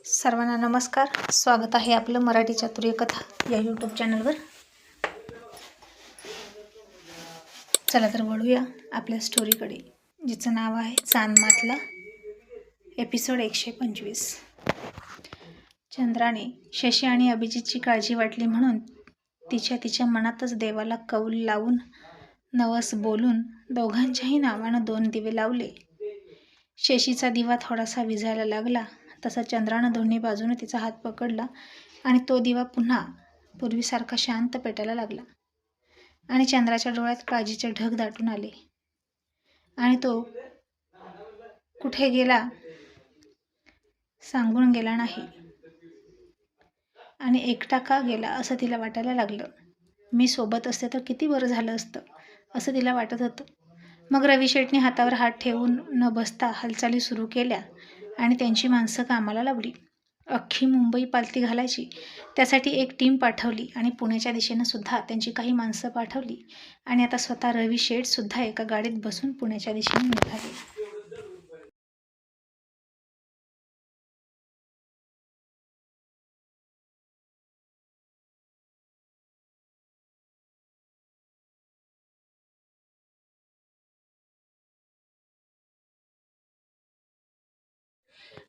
सर्वांना नमस्कार. स्वागत आहे आपलं मराठी चातुर्य कथा या यूट्यूब चॅनलवर. चला तर वळूया आपल्या स्टोरीकडे, जिचं नाव आहे चांदमातला, एपिसोड 125. चंद्राने शशी आणि अभिजितची काळजी वाटली म्हणून तिच्या मनातच देवाला कौल लावून नवस बोलून दोघांच्याही नावानं 2 दिवे लावले. शशीचा दिवा थोडासा विझायला लागला तसा चंद्रानं दोन्ही बाजूने तिचा हात पकडला आणि तो दिवा पुन्हा पूर्वीसारखा शांत पेटायला लागला. आणि चंद्राच्या डोळ्यात काळजीचे ढग दाटून आले आणि तो कुठे गेला सांगून गेला नाही आणि एकटा का गेला असं तिला वाटायला लागलं. मी सोबत असते तर किती बरं झालं असतं असं तिला वाटत होतं. मग रवी शेठने हातावर हात ठेवून न बसता हालचाली सुरू केल्या आणि त्यांची माणसं कामाला लावली. अख्खी मुंबई पालथी घालायची त्यासाठी एक टीम पाठवली आणि पुण्याच्या दिशेनं सुद्धा त्यांची काही माणसं पाठवली आणि आता स्वतः रवी शेठ सुद्धा एका गाडीत बसून पुण्याच्या दिशेने निघाले.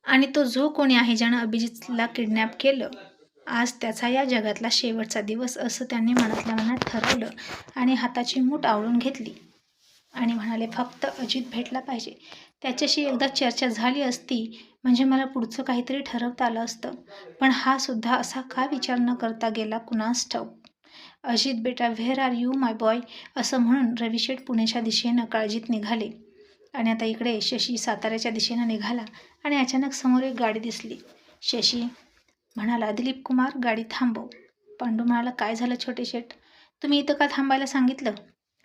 आणि तो जो कोणी आहे ज्यानं अभिजितला किडनॅप केलं, आज त्याचा या जगातला शेवटचा दिवस असं त्यांनी मनातल्या मनात ठरवलं आणि हाताची मूठ आवळून घेतली आणि म्हणाले, फक्त अजित भेटला पाहिजे. त्याच्याशी एकदा चर्चा झाली असती म्हणजे मला पुढचं काहीतरी ठरवता आलं असतं. पण हा सुद्धा असा का विचार न करता गेला कुणास ठाऊक. अजित बेटा, where are you my boy, असं म्हणून रविशेठ पुण्याच्या दिशेनं काळजीत निघाले. आणि आता इकडे शशी साताऱ्याच्या दिशेनं निघाला आणि अचानक समोर एक गाडी दिसली. शशी म्हणाला, दिलीप कुमार, गाडी थांबव. पांडू म्हणाला, काय झालं छोटे शेठ, तुम्ही इथं का थांबायला सांगितलं?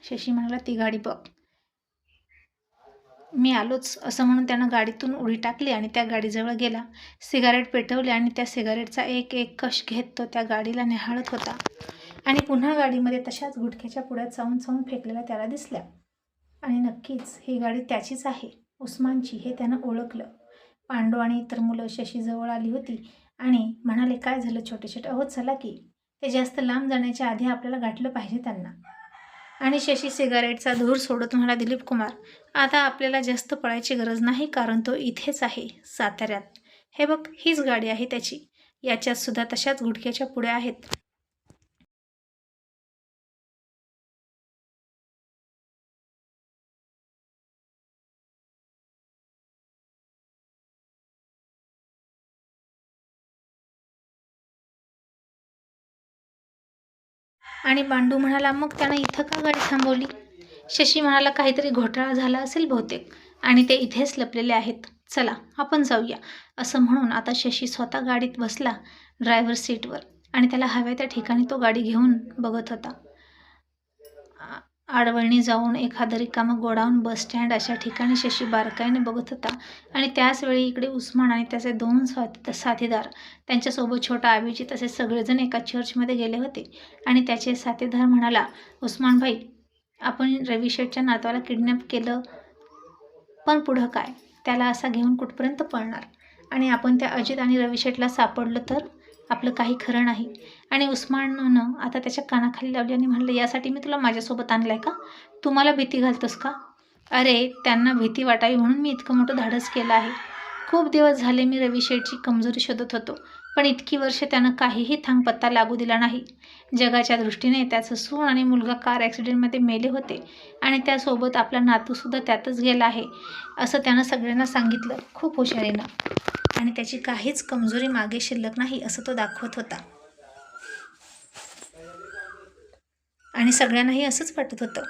शशी म्हणाला, ती गाडी बघ, मी आलोच, असं म्हणून त्यानं गाडीतून उडी टाकली आणि त्या गाडीजवळ गेला. सिगारेट पेटवली आणि त्या सिगारेटचा एक एक कश घेत तो त्या गाडीला निहाळत होता आणि पुन्हा गाडीमध्ये तशाच गुटख्याच्या पुड्यात चावून फेकलेल्या त्याला दिसल्या. आणि नक्कीच ही गाडी त्याचीच आहे, उस्मानची, हे त्यानं ओळखलं. पांडू आणि इतर मुलं शशीजवळ आली होती आणि म्हणाले, काय झालं छोटे शेठ, अहो चला की, ते जास्त लांब जाण्याच्या आधी आपल्याला गाठलं पाहिजे त्यांना. आणि शशी सिगारेटचा धूर सोडत म्हणाला, दिलीप कुमार, आता आपल्याला जास्त पळायची गरज नाही, कारण तो इथेच आहे, साताऱ्यात. हे बघ, हीच गाडी आहे त्याची, याच्यात सुद्धा तशाच गुटख्याच्या पुड्या आहेत. आणि पांडू म्हणाला, मग त्यानं इथं का गाडी थांबवली? शशी म्हणाला, काहीतरी घोटाळा झाला असेल बहुतेक आणि ते इथेच लपलेले आहेत, चला आपण जाऊया. असं म्हणून आता शशी स्वतः गाडीत बसला ड्रायव्हर सीटवर आणि त्याला हव्या त्या ठिकाणी तो गाडी घेऊन बघत होता. आडवळणी जाऊन एखादं रिकामं गोडाऊन, बस स्टँड अशा ठिकाणी शशी बारकाईने बघत होता. आणि त्याच वेळी इकडे उस्मान आणि त्याचे 2 साथीदार, त्यांच्यासोबत छोटा अभिजित, असे सगळेजण एका चर्चमध्ये गेले होते. आणि त्याचे साथीदार म्हणाला, उस्मान भाई, आपण रवी शेठच्या नातवाला किडनॅप केलं, पण पुढं काय? त्याला असा घेऊन कुठपर्यंत पळणार? आणि आपण त्या अजित आणि रवी शेठला सापडलं तर आपलं काही खरं नाही. आणि उस्माननं आता त्याच्या कानाखाली लावली आणि म्हणलं, यासाठी मी तुला माझ्यासोबत आणलंय का? तू मला भीती घालतोस का? अरे, त्यांना भीती वाटावी म्हणून मी इतकं मोठं धाडस केलं आहे. खूप दिवस झाले मी रवी शेठची कमजोरी शोधत होतो, पण इतकी वर्ष त्यानं काहीही थांगपत्ता लागू दिला नाही. जगाच्या दृष्टीने त्याचं सून आणि मुलगा कार ॲक्सिडेंटमध्ये मेले होते आणि त्यासोबत आपला नातूसुद्धा त्यातच गेला आहे, असं त्यानं सगळ्यांना सांगितलं खूप हुशारीनं. आणि त्याची काहीच कमजोरी मागे शिल्लक नाही असं तो दाखवत होता. आणि सगळ्यांनाही असंच वाटत होतं.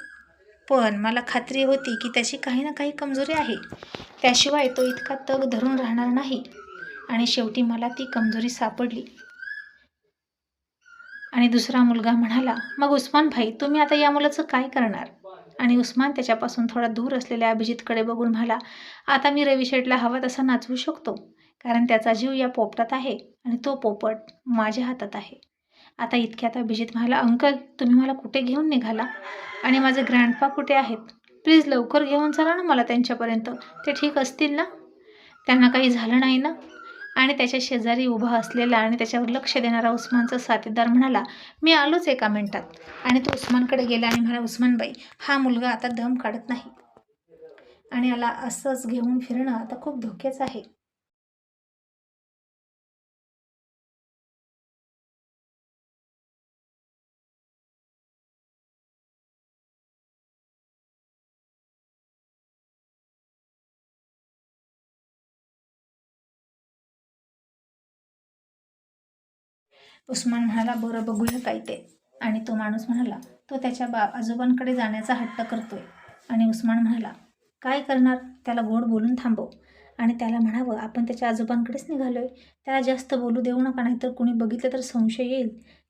पण मला खात्री होती की त्याची काही ना काही कमजोरी आहे, त्याशिवाय तो इतका तग धरून राहणार नाही. आणि शेवटी मला ती कमजोरी सापडली. आणि दुसरा मुलगा म्हणाला, मग उस्मान भाई, तुम्ही आता या मुलाचं काय करणार? आणि उस्मान त्याच्यापासून थोडा दूर असलेल्या अभिजितकडे बघून म्हणाला, आता मी रवी शेठला हवा तसा नाचवू शकतो, कारण त्याचा जीव या पोपटात आहे आणि तो पोपट माझ्या हातात आहे. आता इतक्यात अभिजित म्हणाला, अंकल, तुम्ही मला कुठे घेऊन निघाला? आणि माझे ग्रँडपा कुठे आहेत? प्लीज लवकर घेऊन चला ना मला त्यांच्यापर्यंत, ते ठीक असतील ना? त्यांना काही झालं नाही ना? आणि त्याच्या शेजारी उभा असलेला आणि त्याच्यावर लक्ष देणारा उस्मानचा साथीदार म्हणाला, मी आलोच एका मिनिटात. आणि तो उस्मानकडे गेला आणि म्हणाला, उस्मानबाई, हा मुलगा आता दम काढत नाही आणि याला असंच घेऊन फिरणं आता खूप धोक्याचं आहे. उस्मान म्हणाला, बरं बघूया काय ते. आणि तो माणूस म्हणाला, तो त्याच्या आजोबांकडे जाण्याचा हट्ट करतोय. आणि उस्मान म्हणाला, काय करणार, त्याला गोड बोलून थांबव आणि त्याला म्हणावं आपण त्याच्या आजोबांकडेच निघालोय. त्याला जास्त बोलू देऊ नका, नाहीतर कुणी बघितलं तर संशय येईल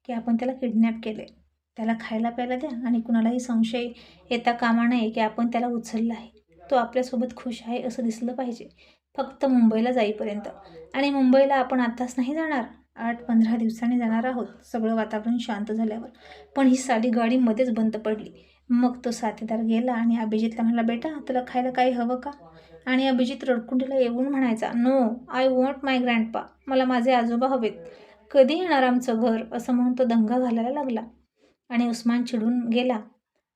की आपण त्याला किडनॅप केले. त्याला खायला प्यायला द्या आणि कुणालाही संशय येता कामा नये की आपण त्याला उचललं आहे. तो आपल्यासोबत खुश आहे असं दिसलं पाहिजे, फक्त मुंबईला जाईपर्यंत. आणि मुंबईला आपण आताच नाही जाणार, 8-15 दिवसांनी जाणार आहोत, सगळं वातावरण शांत झाल्यावर. पण ही साडी गाडी मध्येच बंद पडली. मग तो साथीदार गेला आणि अभिजितला म्हणाला, बेटा तुला खायला काही हवं का. आणि अभिजित रडकुंडीला येऊन म्हणायचा, no, I want my grandpa, मला माझे आजोबा हवेत, कधी येणार आमचं घर, असं म्हणून तो दंगा घालायला लागला. आणि उस्मान चिडून गेला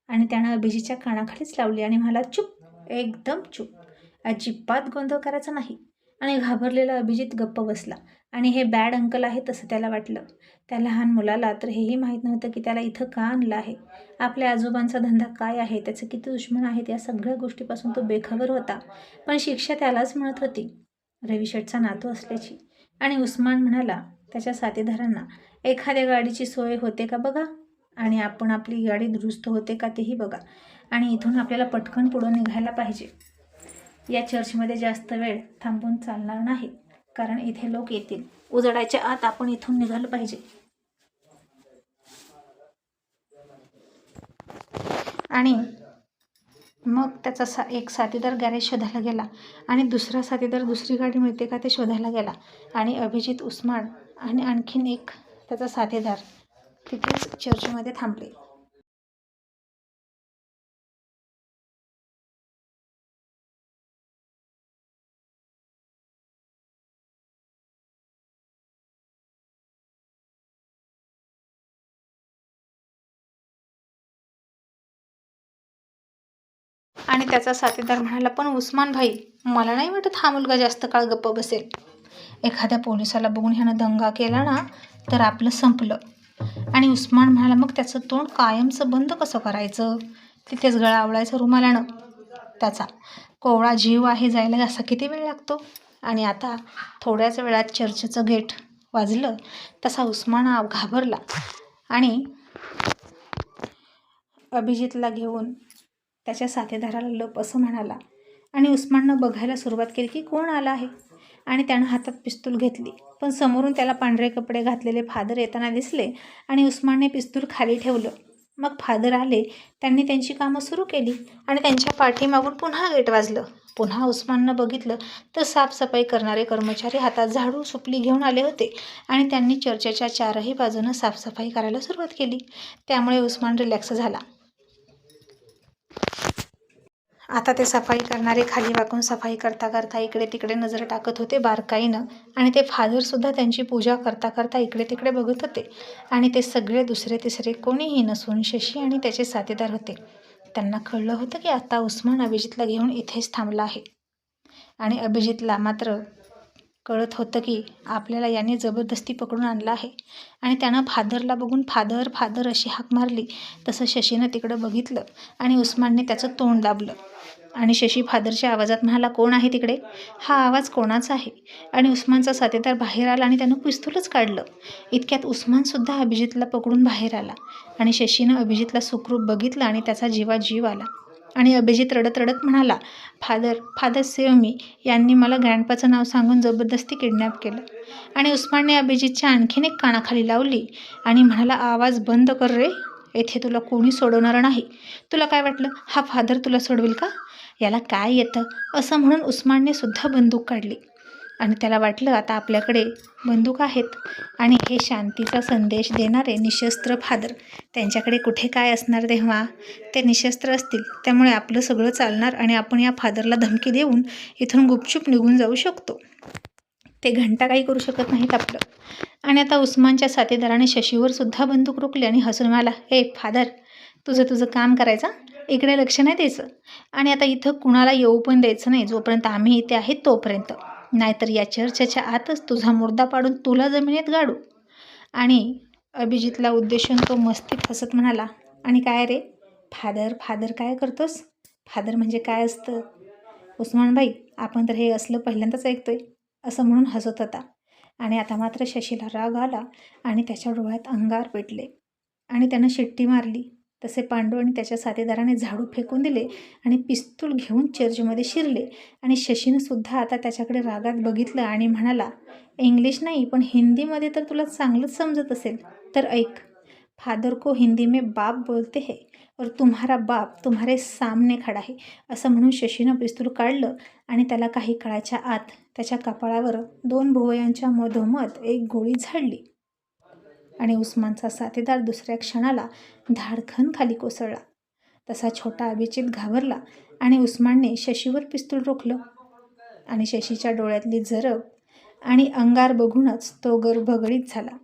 आणि त्यानं अभिजितच्या कानाखालीच लावली आणि म्हणाला, चुप, एकदम चुप, अजिबात गोंधळ करायचा नाही. आणि घाबरलेला अभिजित गप्प बसला. आणि हे बॅड अंकल आहे तसं त्याला वाटलं. त्या लहान मुलाला तर हेही माहीत नव्हतं की त्याला इथं का आणलं आहे, आपल्या आजोबांचा धंदा काय आहे, त्याचे किती दुश्मन आहेत, या सगळ्या गोष्टीपासून तो बेखबर होता. पण शिक्षा त्यालाच मिळत होती, रवी शेठचा नातू असल्याची. आणि उस्मान म्हणाला त्याच्या साथीदारांना, एखाद्या गाडीची सोय होते का बघा, आणि आपण आपली गाडी दुरुस्त होते का तेही बघा, आणि इथून आपल्याला पटकन पुढं निघायला पाहिजे. या चर्चमध्ये जास्त वेळ थांबून चालणार नाही, कारण इथे लोक येतील. उजाडाच्या आत आपण इथून निघालं पाहिजे. आणि मग त्याचा एक साथीदार गॅरेज शोधायला गेला आणि दुसरा साथीदार दुसरी गाडी मिळते का ते शोधायला गेला. आणि अभिजित, उस्मान आणि आणखीन एक त्याचा साथीदार तिथेच चर्चमध्ये थांबले. आणि त्याचा साथीदार म्हणाला, पण उस्मान भाई, मला नाही वाटत हा मुलगा जास्त काळ गप्प बसेल. एखाद्या पोलिसाला बघून ह्यानं दंगा केला ना तर आपलं संपलं. आणि उस्मान म्हणाला, मग त्याचं तोंड कायमचं बंद कसं करायचं, तिथेच गळा आवळायचा रुमालानं. त्याचा कोवळा जीव आहे जायला असा किती वेळ लागतो. आणि आता थोड्याच वेळात चर्चचं गेट वाजलं तसा उस्मान घाबरला आणि अभिजितला घेऊन त्याच्या साथीदाराला लप असं म्हणाला. आणि उस्माननं बघायला सुरुवात केली की कोण आला आहे. आणि त्यानं हातात पिस्तूल घेतली, पण समोरून त्याला पांढरे कपडे घातलेले फादर येताना दिसले आणि उस्मानने पिस्तूल खाली ठेवलं. मग फादर आले, त्यांनी त्यांची कामं सुरू केली आणि त्यांच्या पाठीमागून पुन्हा गेट वाजलं. पुन्हा उस्माननं बघितलं तर साफसफाई करणारे कर्मचारी हातात झाडू सुपली घेऊन आले होते आणि त्यांनी चर्चच्या चारही बाजूनं साफसफाई करायला सुरुवात केली. त्यामुळे उस्मान रिलॅक्स झाला. आता ते सफाई करणारे खाली वाकून सफाई करता करता इकडे तिकडे नजर टाकत होते बारकाईनं. आणि ते फादरसुद्धा त्यांची पूजा करता करता इकडे तिकडे बघत होते. आणि ते सगळे दुसरे तिसरे कोणीही नसून शशी आणि त्याचे साथीदार होते. त्यांना कळलं होतं की आता उस्मान अभिजितला घेऊन इथेच थांबला आहे. आणि अभिजितला मात्र कळत होतं की आपल्याला याने जबरदस्ती पकडून आणलं आहे. आणि त्यानं फादरला बघून फादर फादर अशी हाक मारली. तसं शशीनं तिकडं बघितलं आणि उस्मानने त्याचं तोंड दाबलं. आणि शशी फादरच्या आवाजात म्हणाला, कोण आहे तिकडे, हा आवाज कोणाचा आहे. आणि उस्मानचा साथीदार बाहेर आला आणि त्यानं पिस्तूलच काढलं. इतक्यात उस्मानसुद्धा अभिजितला पकडून बाहेर आला. आणि शशीनं अभिजितला सुखरूप बघितलं आणि त्याचा जीवात जीव आला. आणि अभिजित रडत रडत म्हणाला, फादर सेव्ह मी, यांनी मला ग्रँडपाचं नाव सांगून जबरदस्ती किडनॅप केलं. आणि उस्मानने अभिजितच्या आणखीन एक कानाखाली लावली आणि म्हणाला, आवाज बंद कर रे, येथे तुला कोणी सोडवणार नाही. तुला काय वाटलं हा फादर तुला सोडवेल का, याला काय येतं, असं म्हणून उस्मानने सुद्धा बंदूक काढली. आणि त्याला वाटलं आता आपल्याकडे बंदूक आहेत आणि हे शांतीचा संदेश देणारे निशस्त्र फादर, त्यांच्याकडे कुठे काय असणार तेव्हा, ते निशस्त्र असतील, त्यामुळे आपलं सगळं चालणार आणि आपण या फादरला धमकी देऊन इथून गुपचूप निघून जाऊ शकतो. ते घंटा काही करू शकत नाहीत आपलं. आणि आता उस्मानच्या साथीदाराने शशीवर सुद्धा बंदूक रोखली आणि हसून म्हणाला, हे फादर, तुझं तुझं काम करायचं, इकडे लक्ष नाही द्यायचं. आणि आता इथं कुणाला येऊ पण द्यायचं नाही जोपर्यंत आम्ही इथे आहेत तोपर्यंत, नाहीतर या चर्चच्या आतच तुझा मुर्दा पाडून तुला जमिनीत गाडू. आणि अभिजितला उद्देशून तो मस्तीत हसत म्हणाला, आणि काय रे फादर, फादर काय करतोस? फादर म्हणजे काय असतं? उस्मानभाई, आपण तर हे असलं पहिल्यांदाच ऐकतोय, असं म्हणून हसत होता. आणि आता मात्र शशीला राग आला आणि त्याच्या डोळ्यात अंगार पेटले आणि त्यानं शिट्टी मारली. तसे पांडू आणि त्याच्या साथीदाराने झाडू फेकून दिले आणि पिस्तूल घेऊन चर्चमध्ये शिरले. आणि शशीनं सुद्धा आता त्याच्याकडे रागात बघितलं आणि म्हणाला, इंग्लिश नाही पण हिंदीमध्ये तर तुला चांगलंच समजत असेल तर ऐक, फादर को हिंदी में बाप बोलते हैं और तुम्हारा बाप तुम्हारे सामने खडा है. असं म्हणून शशीनं पिस्तूल काढलं आणि त्याला काही काळाच्या आत त्याच्या कपाळावर 2 भुवयांच्या मधोमध एक गोळी झाडली. आणि उस्मानचा साथीदार दुसऱ्या क्षणाला धाडखन खाली कोसळला. तसा छोटा अभिजित घाबरला आणि उस्मानने शशीवर पिस्तूल रोखलं. आणि शशीच्या डोळ्यातली जरब आणि अंगार बघूनच तो भगडीत झाला.